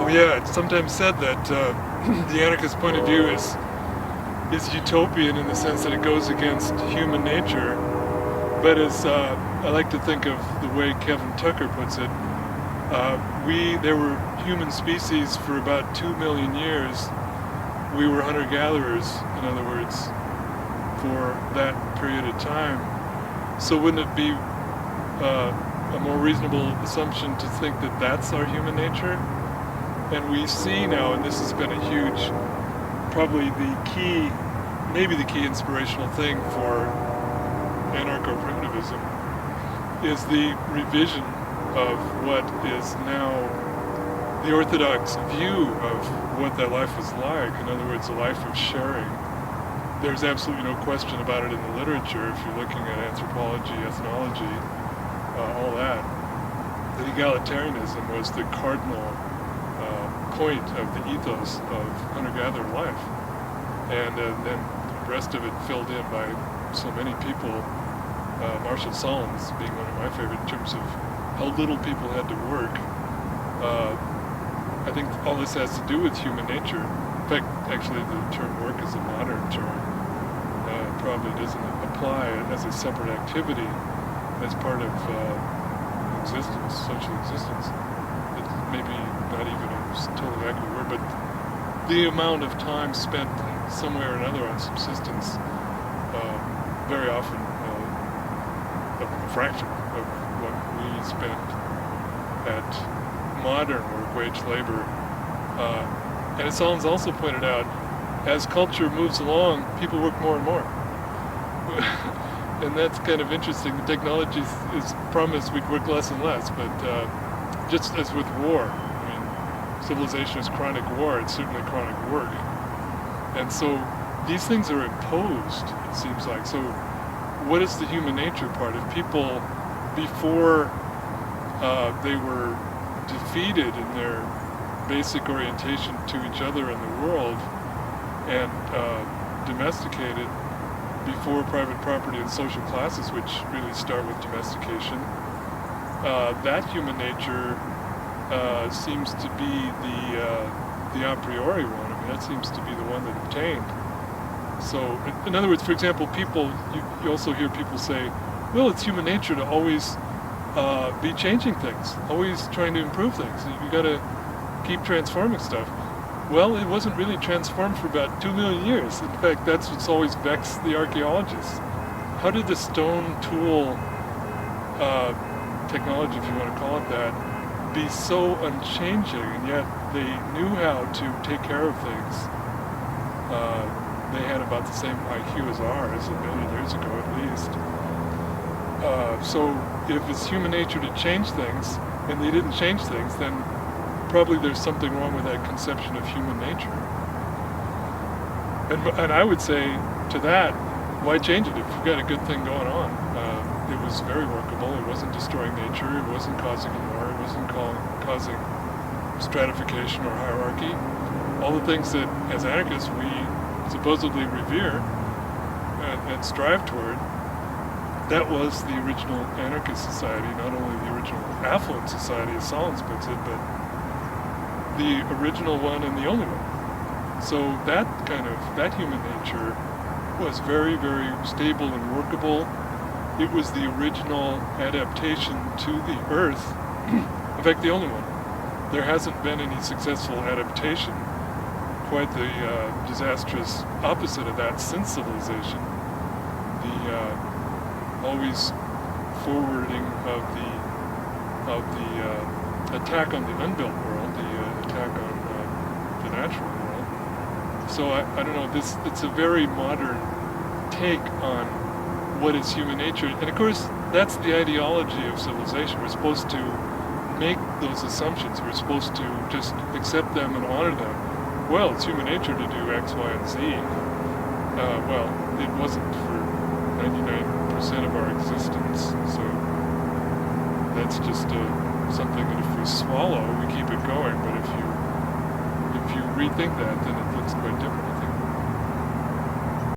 Oh yeah, it's sometimes said that the anarchist point of view is utopian in the sense that it goes against human nature. But as I like to think of the way Kevin Tucker puts it, there were human species for about 2 million years. We were hunter-gatherers, in other words, for that period of time. So wouldn't it be a more reasonable assumption to think that that's our human nature? And we see now, and this has been a huge, probably maybe the key inspirational thing for Anarcho-primitivism, is the revision of what is now the orthodox view of what that life was like. In other words, a life of sharing. There's absolutely no question about it in the literature if you're looking at anthropology, ethnology, all that. That egalitarianism was the cardinal point of the ethos of hunter-gatherer life. And then the rest of it filled in by so many people, Marshall Solom's being one of my favorite in terms of how little people had to work. I think all this has to do with human nature. In fact, actually the term work is a modern term. It probably doesn't apply as a separate activity, as part of existence, social existence. It's maybe not even a totally accurate word, but the amount of time spent somewhere or another on subsistence, very often a fraction of what we spend at modern work, wage labor. And as Solom's also pointed out, as culture moves along, people work more and more. And that's kind of interesting. The technology is promised we'd work less and less, but just as with war, I mean, civilization is chronic war, it's certainly chronic work. And so these things are imposed, it seems like. So what is the human nature part? If people, before they were defeated in their basic orientation to each other in the world and domesticated, before private property and social classes, which really start with domestication, that human nature seems to be the a priori one. I mean, that seems to be the one that obtained. So, in other words, for example, people, you also hear people say, well, it's human nature to always be changing things, always trying to improve things. You got to keep transforming stuff. Well, it wasn't really transformed for about 2 million years. In fact, that's what's always vexed the archaeologists. How did the stone tool technology, if you want to call it that, be so unchanging, and yet they knew how to take care of things? They had about the same IQ as ours 1 million years ago at least. So if it's human nature to change things, and they didn't change things, then probably there's something wrong with that conception of human nature. And I would say to that, why change it if you've got a good thing going on? It was very workable, it wasn't destroying nature, it wasn't causing war, it wasn't causing stratification or hierarchy. All the things that, as anarchists, we supposedly revere and strive toward, that was the original anarchist society, not only the original affluent society, as Solom's puts it, but the original one and the only one. So that human nature was very, very stable and workable. It was the original adaptation to the earth. In fact, the only one. There hasn't been any successful adaptation, quite the disastrous opposite of that since civilization. The always forwarding of the attack on the unbuilt world, the attack on the natural world. So I don't know, it's a very modern take on what is human nature. And of course, that's the ideology of civilization. We're supposed to make those assumptions. We're supposed to just accept them and honor them. Well, it's human nature to do X, Y, and Z. Well, it wasn't for 99% of our existence. So that's just something that if we swallow, we keep it going. But if you rethink that, then it looks quite different.